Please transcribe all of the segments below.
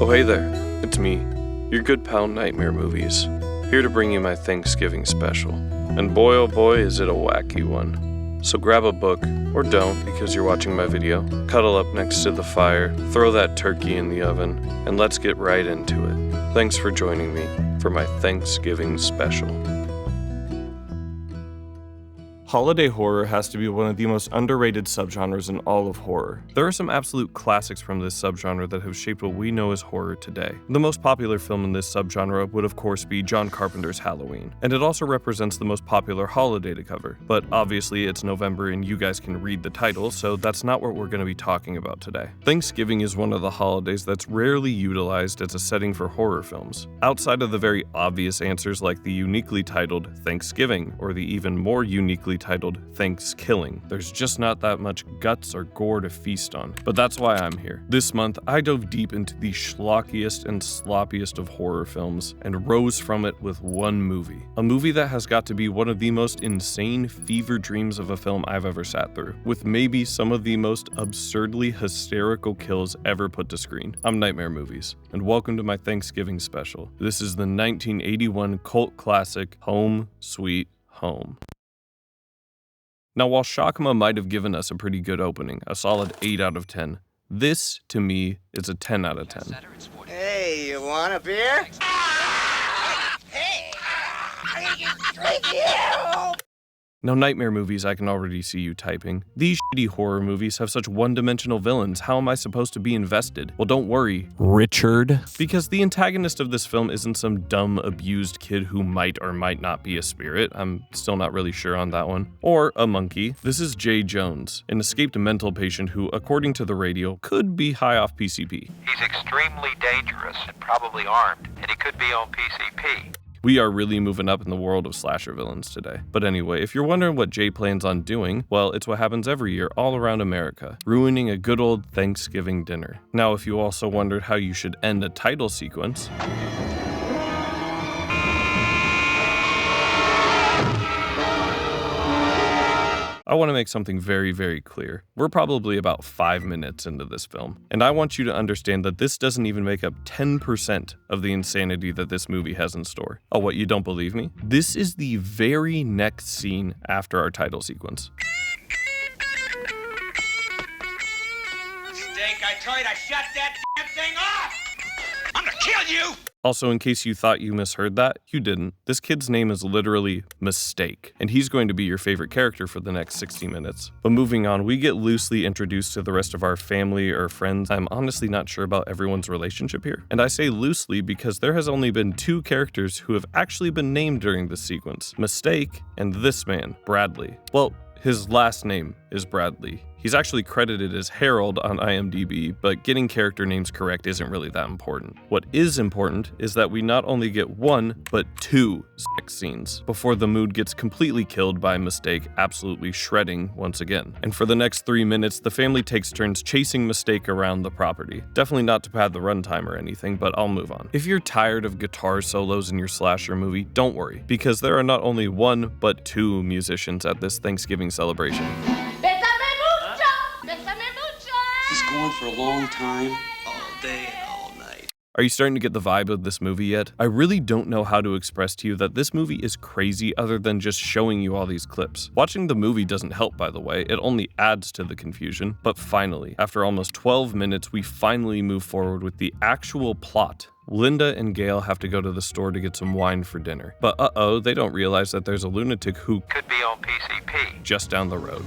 Oh hey there, it's me, your good pal Nightmare Movies, here to bring you my Thanksgiving special. And boy oh boy is it a wacky one. So grab a book, or don't because you're watching my video, cuddle up next to the fire, throw that turkey in the oven, and let's get right into it. Thanks for joining me for my Thanksgiving special. Holiday horror has to be one of the most underrated subgenres in all of horror. There are some absolute classics from this subgenre that have shaped what we know as horror today. The most popular film in this subgenre would of course be John Carpenter's Halloween, and it also represents the most popular holiday to cover. But obviously it's November and you guys can read the title, so that's not what we're going to be talking about today. Thanksgiving is one of the holidays that's rarely utilized as a setting for horror films. Outside of the very obvious answers like the uniquely titled Thanksgiving, or the even more uniquely titled Thanks-Killing. There's just not that much guts or gore to feast on. But that's why I'm here. This month, I dove deep into the schlockiest and sloppiest of horror films and rose from it with one movie. A movie that has got to be one of the most insane fever dreams of a film I've ever sat through, with maybe some of the most absurdly hysterical kills ever put to screen. I'm Nightmare Movies, and welcome to my Thanksgiving special. This is the 1981 cult classic Home Sweet Home. Now, while Shakma might have given us a pretty good opening, a solid 8 out of 10, this, to me, is a 10 out of 10. Hey, you want a beer? Hey! Thank you! Now, Nightmare Movies, I can already see you typing. These shitty horror movies have such one-dimensional villains, how am I supposed to be invested? Well, don't worry, Richard. Because the antagonist of this film isn't some dumb, abused kid who might or might not be a spirit, I'm still not really sure on that one, or a monkey. This is Jay Jones, an escaped mental patient who, according to the radio, could be high off PCP. He's extremely dangerous and probably armed, and he could be on PCP. We are really moving up in the world of slasher villains today. But anyway, if you're wondering what Jay plans on doing, well, it's what happens every year all around America, ruining a good old Thanksgiving dinner. Now, if you also wondered how you should end a title sequence, I want to make something very, very clear. We're probably about 5 minutes into this film, and I want you to understand that this doesn't even make up 10% of the insanity that this movie has in store. Oh, what, you don't believe me? This is the very next scene after our title sequence. Steak, I told you to shut that damn thing off! I'm gonna kill you! Also, in case you thought you misheard that, you didn't. This kid's name is literally Mistake, and he's going to be your favorite character for the next 60 minutes. But moving on, we get loosely introduced to the rest of our family or friends. I'm honestly not sure about everyone's relationship here. And I say loosely because there has only been 2 characters who have actually been named during this sequence. Mistake and this man, Bradley. Well, his last name is Bradley. He's actually credited as Harold on IMDb, but getting character names correct isn't really that important. What is important is that we not only get 1, but 2 sex scenes before the mood gets completely killed by Mistake absolutely shredding once again. And for the next 3 minutes, the family takes turns chasing Mistake around the property. Definitely not to pad the runtime or anything, but I'll move on. If you're tired of guitar solos in your slasher movie, don't worry, because there are not only 1, but 2 musicians at this Thanksgiving celebration. He's going for a long time. All day and all night. Are you starting to get the vibe of this movie yet? I really don't know how to express to you that this movie is crazy other than just showing you all these clips. Watching the movie doesn't help, by the way, it only adds to the confusion. But finally, after almost 12 minutes, we finally move forward with the actual plot. Linda and Gail have to go to the store to get some wine for dinner. But uh-oh, they don't realize that there's a lunatic who Could be on PCP. just down the road.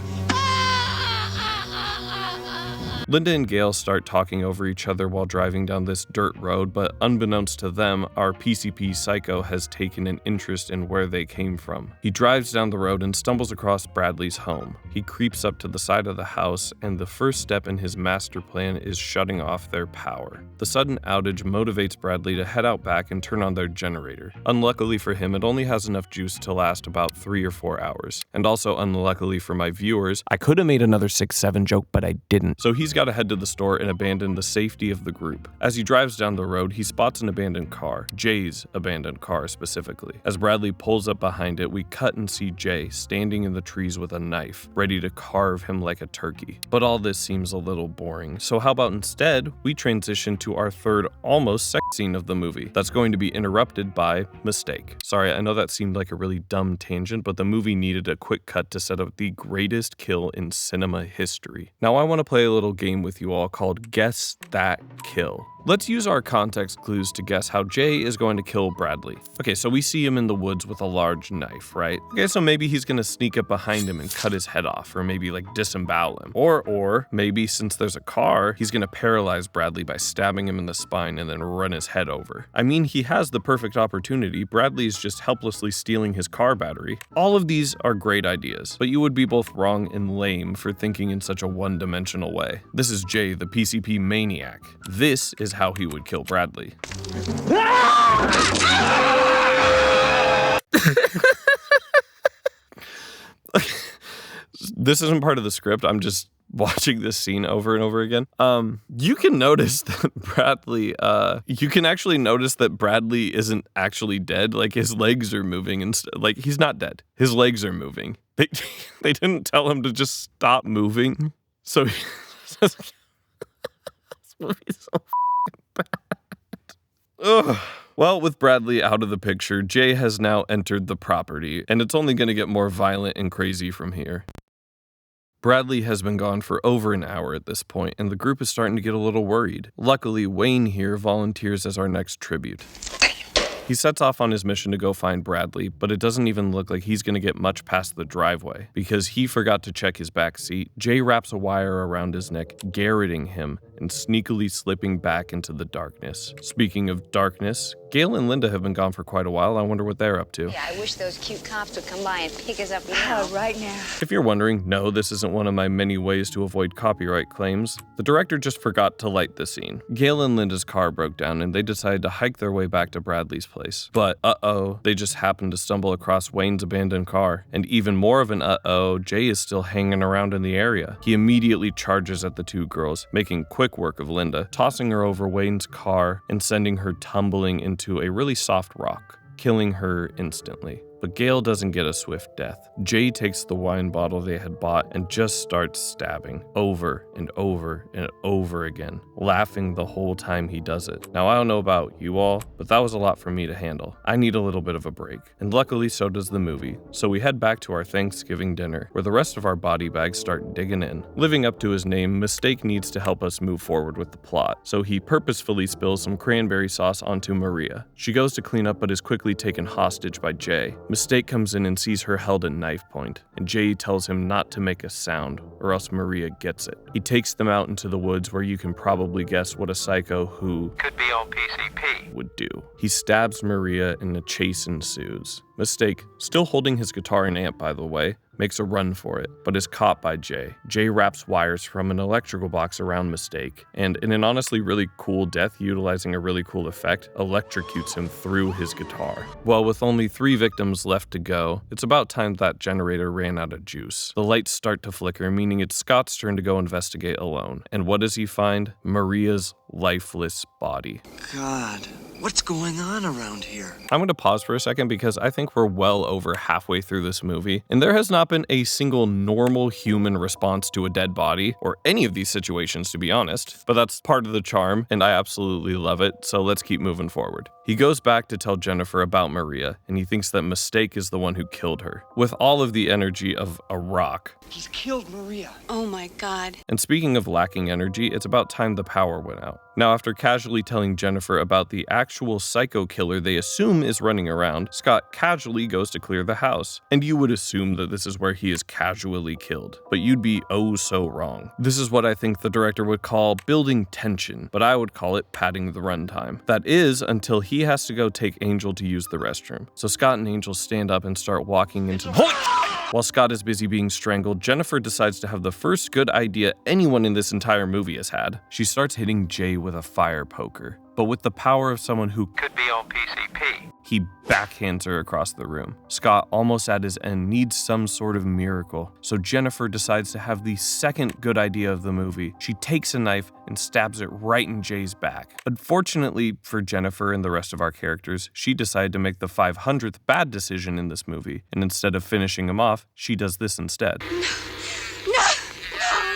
Linda and Gail start talking over each other while driving down this dirt road, but unbeknownst to them, our PCP psycho has taken an interest in where they came from. He drives down the road and stumbles across Bradley's home. He creeps up to the side of the house, and the first step in his master plan is shutting off their power. The sudden outage motivates Bradley to head out back and turn on their generator. Unluckily for him, it only has enough juice to last about 3 or 4 hours. And also unluckily for my viewers, I could have made another 6-7 joke, but I didn't. So he's got got to head to the store and abandon the safety of the group. As he drives down the road, he spots an abandoned car, Jay's abandoned car specifically. As Bradley pulls up behind it, we cut and see Jay standing in the trees with a knife, ready to carve him like a turkey. But all this seems a little boring, so how about instead we transition to our third almost sex scene of the movie that's going to be interrupted by Mistake. Sorry, I know that seemed like a really dumb tangent, but the movie needed a quick cut to set up the greatest kill in cinema history. Now I want to play a little game with you all called Guess That Kill. Let's use our context clues to guess how Jay is going to kill Bradley. Okay, so we see him in the woods with a large knife, right? Okay, so maybe he's gonna sneak up behind him and cut his head off, or maybe like disembowel him. Or maybe since there's a car, he's gonna paralyze Bradley by stabbing him in the spine and then run his head over. I mean, he has the perfect opportunity. Bradley's just helplessly stealing his car battery. All of these are great ideas, but you would be both wrong and lame for thinking in such a one-dimensional way. This is Jay, the PCP maniac. This is how he would kill Bradley. This isn't part of the script. I'm just watching this scene over and over again. You can notice that Bradley, you can actually notice that Bradley isn't actually dead. Like his legs are moving and like he's not dead. His legs are moving. They didn't tell him to just stop moving. So this movie's so bad. Ugh. Well, with Bradley out of the picture, Jay has now entered the property, and it's only going to get more violent and crazy from here. Bradley has been gone for over an hour at this point, and the group is starting to get a little worried. Luckily, Wayne here volunteers as our next tribute. He sets off on his mission to go find Bradley, but it doesn't even look like he's going to get much past the driveway, because he forgot to check his back seat. Jay wraps a wire around his neck, garroting him and sneakily slipping back into the darkness. Speaking of darkness, Gail and Linda have been gone for quite a while. I wonder what they're up to. Yeah, I wish those cute cops would come by and pick us up Right now. If you're wondering, no, this isn't one of my many ways to avoid copyright claims. The director just forgot to light the scene. Gail and Linda's car broke down and they decided to hike their way back to Bradley's place. But they just happened to stumble across Wayne's abandoned car. And even more of an Jay is still hanging around in the area. He immediately charges at the two girls, making quick work of Linda, tossing her over Wayne's car and sending her tumbling into a really soft rock, killing her instantly. But Gail doesn't get a swift death. Jay takes the wine bottle they had bought and just starts stabbing over and over and over again, laughing the whole time he does it. Now, I don't know about you all, but that was a lot for me to handle. I need a little bit of a break. And luckily, so does the movie. So we head back to our Thanksgiving dinner, where the rest of our body bags start digging in. Living up to his name, Mistake needs to help us move forward with the plot, so he purposefully spills some cranberry sauce onto Maria. She goes to clean up but is quickly taken hostage by Jay. Mistake comes in and sees her held at knife point, and Jay tells him not to make a sound, or else Maria gets it. He takes them out into the woods where you can probably guess what a psycho who Could be on PCP. would do. He stabs Maria and a chase ensues. Mistake, still holding his guitar and amp by the way, makes a run for it, but is caught by Jay. Jay wraps wires from an electrical box around Mistake, and in an honestly really cool death utilizing a really cool effect, electrocutes him through his guitar. Well, with only 3 victims left to go, it's about time that generator ran out of juice. The lights start to flicker, meaning it's Scott's turn to go investigate alone. And what does he find? Maria's lifeless body. God, what's going on around here? I'm going to pause for a second because I think we're well over halfway through this movie, and there has not been a single normal human response to a dead body, or any of these situations to be honest, but that's part of the charm, and I absolutely love it, so let's keep moving forward. He goes back to tell Jennifer about Maria, and he thinks that Mistake is the one who killed her, with all of the energy of a rock. He's killed Maria. Oh my God. And speaking of lacking energy, it's about time the power went out. Now, after casually telling Jennifer about the actual psycho killer they assume is running around, Scott casually goes to clear the house. And you would assume that this is where he is casually killed, but you'd be oh so wrong. This is what I think the director would call building tension, but I would call it padding the runtime. That is, until he has to go take Angel to use the restroom. So Scott and Angel stand up and start walking into While Scott is busy being strangled, Jennifer decides to have the first good idea anyone in this entire movie has had. She starts hitting Jay with a fire poker, but with the power of someone who Could be on PCP. He backhands her across the room. Scott, almost at his end, needs some sort of miracle, so Jennifer decides to have the second good idea of the movie. She takes a knife and stabs it right in Jay's back. Unfortunately for Jennifer and the rest of our characters, she decided to make the 500th bad decision in this movie, and instead of finishing him off, she does this instead.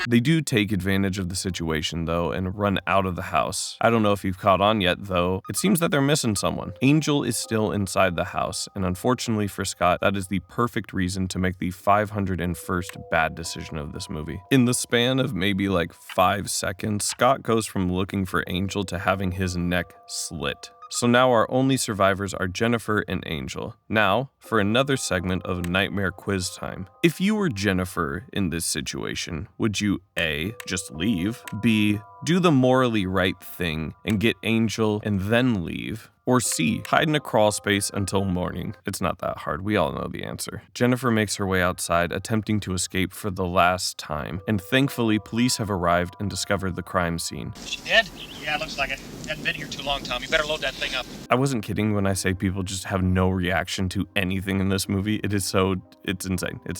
They do take advantage of the situation, though, and run out of the house. I don't know if you've caught on yet, though. It seems that they're missing someone. Angel is still inside the house, and unfortunately for Scott, that is the perfect reason to make the 501st bad decision of this movie. In the span of maybe like 5 seconds, Scott goes from looking for Angel to having his neck slit. So now our only survivors are Jennifer and Angel. Now, for another segment of Nightmare Quiz Time. If you were Jennifer in this situation, would you A, just leave, B, do the morally right thing and get Angel and then leave, or C, hide in a crawl space until morning? It's not that hard, we all know the answer. Jennifer makes her way outside, attempting to escape for the last time, and thankfully police have arrived and discovered the crime scene. She dead? Yeah, looks like it. Hadn't been here too long, Tom. You better load that thing up. I wasn't kidding when I say people just have no reaction to anything in this movie. It's insane. It's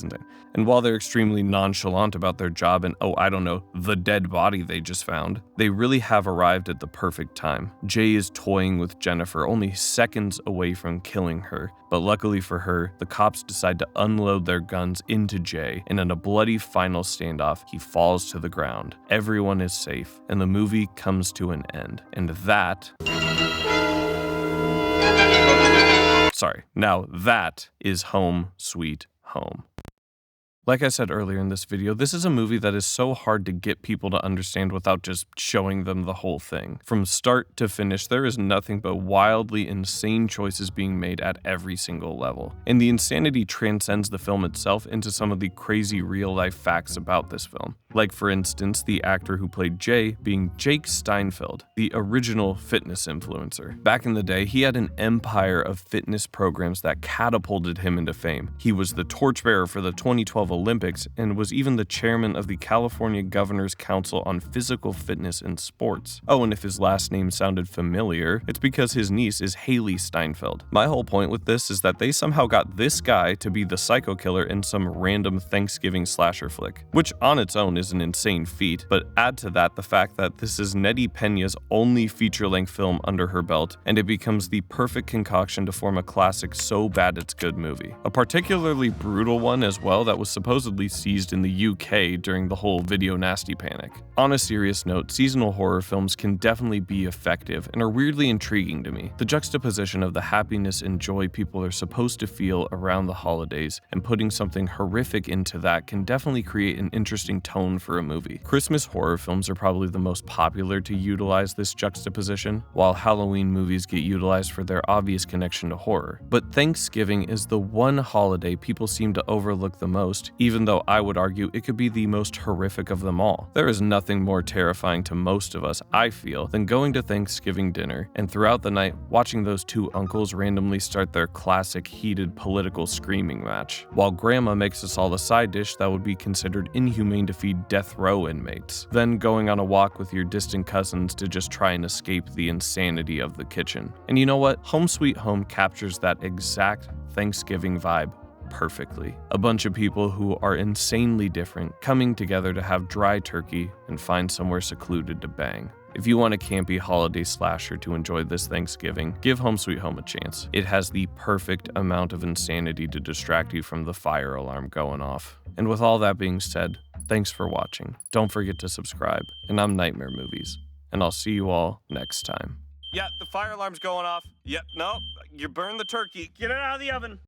insane. And while they're extremely nonchalant about their job and, oh, I don't know, the dead body they just found, they really have arrived at the perfect time. Jay is toying with Jennifer, only seconds away from killing her. But luckily for her, the cops decide to unload their guns into Jay, and in a bloody final standoff, he falls to the ground. Everyone is safe, and the movie comes to an end. And that is Home Sweet Home. Like I said earlier in this video, this is a movie that is so hard to get people to understand without just showing them the whole thing. From start to finish, there is nothing but wildly insane choices being made at every single level. And the insanity transcends the film itself into some of the crazy real-life facts about this film. Like, for instance, the actor who played Jay being Jake Steinfeld, the original fitness influencer. Back in the day, he had an empire of fitness programs that catapulted him into fame. He was the torchbearer for the 2012 Olympics and was even the chairman of the California Governor's Council on Physical Fitness and Sports. Oh, and if his last name sounded familiar, it's because his niece is Haley Steinfeld. My whole point with this is that they somehow got this guy to be the psycho killer in some random Thanksgiving slasher flick, which on its own is an insane feat, but add to that the fact that this is Nettie Pena's only feature-length film under her belt, and it becomes the perfect concoction to form a classic so bad it's good movie. A particularly brutal one as well that was supposedly seized in the UK during the whole video nasty panic. On a serious note, seasonal horror films can definitely be effective and are weirdly intriguing to me. The juxtaposition of the happiness and joy people are supposed to feel around the holidays and putting something horrific into that can definitely create an interesting tone for a movie. Christmas horror films are probably the most popular to utilize this juxtaposition, while Halloween movies get utilized for their obvious connection to horror. But Thanksgiving is the one holiday people seem to overlook the most, even though I would argue it could be the most horrific of them all. There is nothing more terrifying to most of us, I feel, than going to Thanksgiving dinner and throughout the night watching those two uncles randomly start their classic heated political screaming match, while grandma makes us all a side dish that would be considered inhumane to feed death row inmates, then going on a walk with your distant cousins to just try and escape the insanity of the kitchen. And you know what? Home Sweet Home captures that exact Thanksgiving vibe perfectly. A bunch of people who are insanely different coming together to have dry turkey and find somewhere secluded to bang. If you want a campy holiday slasher to enjoy this Thanksgiving, give Home Sweet Home a chance. It has the perfect amount of insanity to distract you from the fire alarm going off. And with all that being said, thanks for watching. Don't forget to subscribe. And I'm Nightmare Movies. And I'll see you all next time. Yeah, the fire alarm's going off. Yep, no, you burned the turkey. Get it out of the oven.